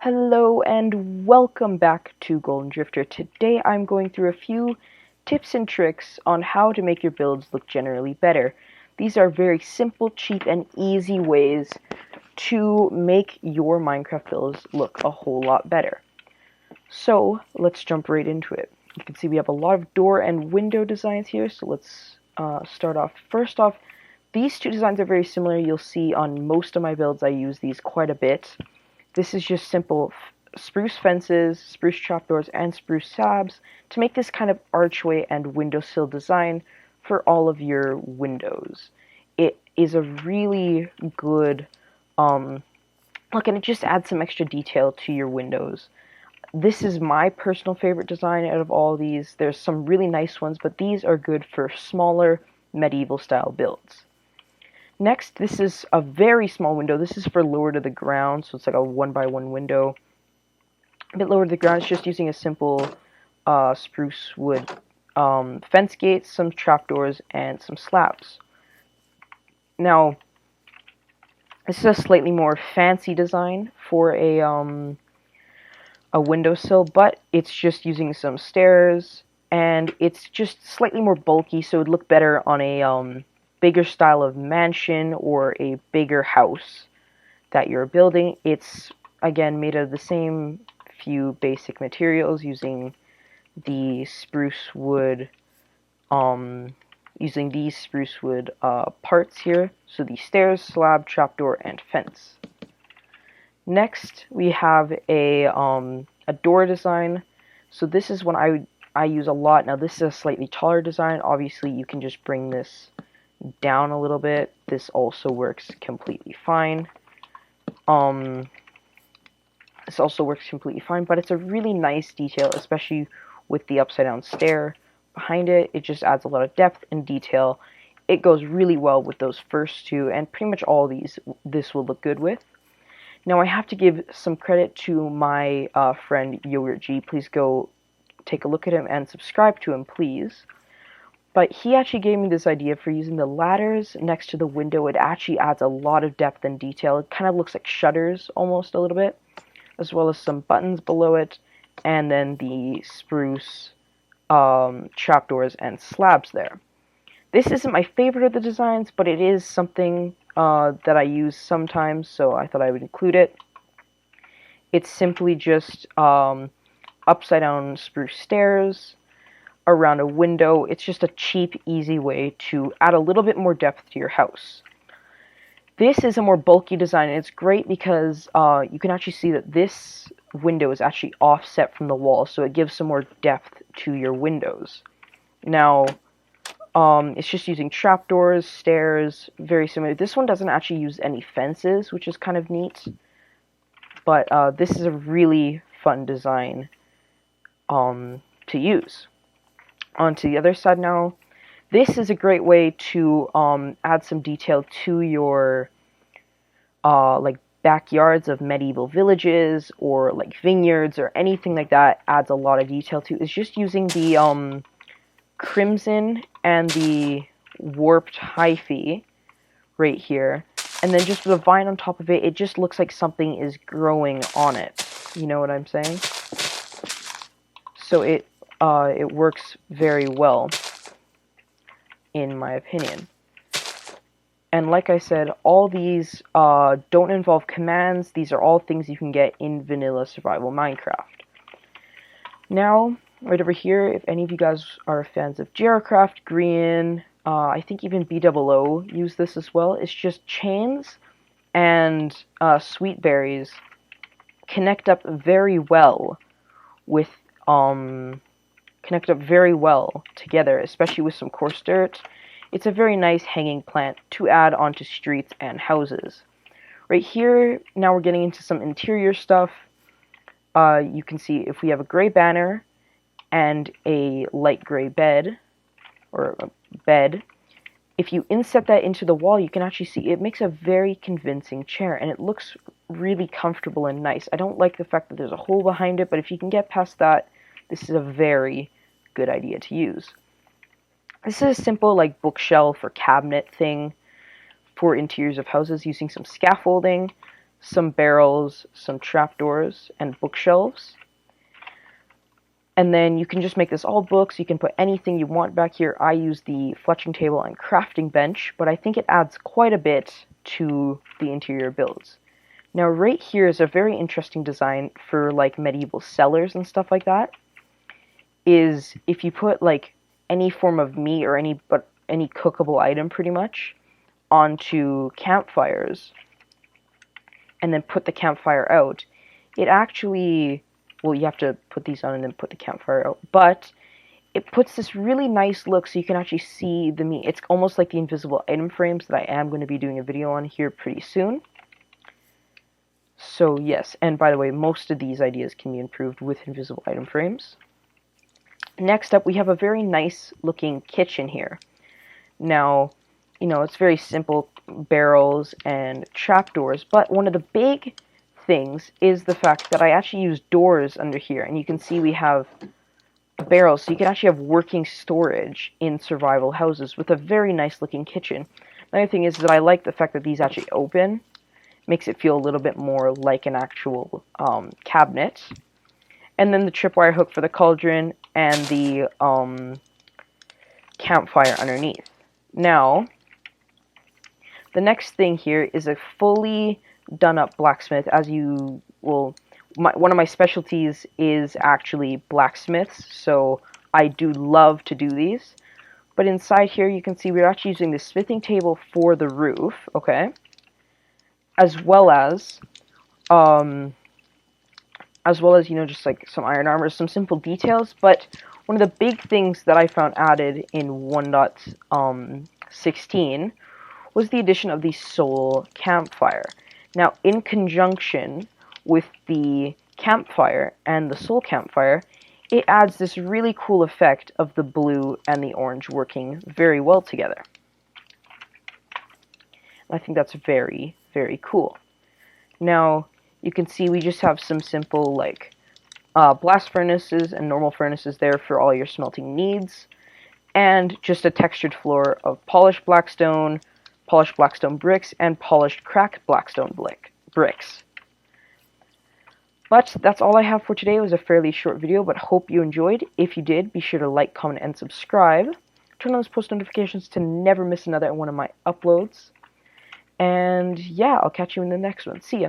Hello and welcome back to Golden Drifter. Today I'm going through a few tips and tricks on how to make your builds look generally better. These are very simple, cheap, and easy ways to make your Minecraft builds look a whole lot better. So let's jump right into it. You can see we have a lot of door and window designs here, so let's start off. First off, these two designs are very similar. You'll see on most of my builds I use these quite a bit. This is just simple spruce fences, spruce trapdoors, and spruce slabs to make this kind of archway and windowsill design for all of your windows. It is a really good look, and it just adds some extra detail to your windows. This is my personal favorite design out of all these. There's some really nice ones, but these are good for smaller medieval style builds. Next, this is a very small window. This is for lower to the ground, so it's like a 1x1 window. A bit lower to the ground, it's just using a simple spruce wood fence gate, some trapdoors, and some slabs. Now, this is a slightly more fancy design for a windowsill, but it's just using some stairs, and it's just slightly more bulky, so it would look better on a bigger style of mansion or a bigger house that you're building. It's again made of the same few basic materials, using the spruce wood using these spruce wood parts here, so the stairs, slab, trapdoor, and fence. Next we have a door design. So this is one I use a lot. Now this is a slightly taller design. Obviously you can just bring this down a little bit. This also works completely fine. This also works completely fine, but it's a really nice detail, especially with the upside down stair behind it. It just adds a lot of depth and detail. It goes really well with those first two, and pretty much all these this will look good with. Now I have to give some credit to my friend Yogurt G. Please go take a look at him and subscribe to him, please. But he actually gave me this idea for using the ladders next to the window. It actually adds a lot of depth and detail. It kind of looks like shutters almost a little bit, as well as some buttons below it, and then the spruce trapdoors and slabs there. This isn't my favorite of the designs, but it is something that I use sometimes, so I thought I would include it. It's simply just upside down spruce stairs around a window. It's just a cheap, easy way to add a little bit more depth to your house. This is a more bulky design, and it's great because you can actually see that this window is actually offset from the wall, so it gives some more depth to your windows. Now, it's just using trapdoors, stairs, very similar. This one doesn't actually use any fences, which is kind of neat, but this is a really fun design to use. On to the other side now. This is a great way to add some detail to your like backyards of medieval villages, or like vineyards or anything like that. Adds a lot of detail to. It's just using the crimson and the warped hyphae right here, and then just with a vine on top of it. It just looks like something is growing on it. You know what I'm saying? So it works very well, in my opinion. And like I said, all these don't involve commands. These are all things you can get in vanilla survival Minecraft. Now, right over here, if any of you guys are fans of Jarocraft, Green, I think even BOO use this as well. It's just chains and sweet berries connect up very well with together, especially with some coarse dirt. It's a very nice hanging plant to add onto streets and houses. Right here, now we're getting into some interior stuff. You can see if we have a gray banner and a light gray bed, or a bed, if you inset that into the wall, you can actually see it makes a very convincing chair, and it looks really comfortable and nice. I don't like the fact that there's a hole behind it, but if you can get past that, this is a very good idea to use. This is a simple like bookshelf or cabinet thing for interiors of houses, using some scaffolding. some barrels, some trapdoors, and bookshelves. And then you can just make this all books. You can put anything you want back here. I use the fletching table and crafting bench, but I think it adds quite a bit to the interior builds. Now right here is a very interesting design for like medieval cellars and stuff like that. Is if you put like any form of meat or any cookable item pretty much onto campfires and then put the campfire out, it actually, well, you have to put these on and then put the campfire out, but it puts this really nice look so you can actually see the meat. It's almost like the invisible item frames that I am going to be doing a video on here pretty soon. So yes, and by the way, most of these ideas can be improved with invisible item frames. Next up, we have a very nice looking kitchen here. Now, you know, it's very simple, barrels and trapdoors, but one of the big things is the fact that I actually use doors under here, and you can see we have barrels, so you can actually have working storage in survival houses with a very nice looking kitchen. Another thing is that I like the fact that these actually open. Makes it feel a little bit more like an actual cabinet. And then the tripwire hook for the cauldron and the campfire underneath. Now, the next thing here is a fully done up blacksmith. As you will, one of my specialties is actually blacksmiths, so I do love to do these. But inside here you can see we're actually using the smithing table for the roof, okay? As well as, you know, just like some iron armor, some simple details. But one of the big things that I found added in 1.16 was the addition of the soul campfire. Now, in conjunction with the campfire and the soul campfire, it adds this really cool effect of the blue and the orange working very well together. I think that's very, very cool. Now, you can see we just have some simple, like, blast furnaces and normal furnaces there for all your smelting needs, and just a textured floor of polished blackstone bricks, and polished cracked blackstone bricks. But that's all I have for today. It was a fairly short video, but hope you enjoyed. If you did, be sure to like, comment, and subscribe. Turn on those post notifications to never miss another one of my uploads. And yeah, I'll catch you in the next one. See ya.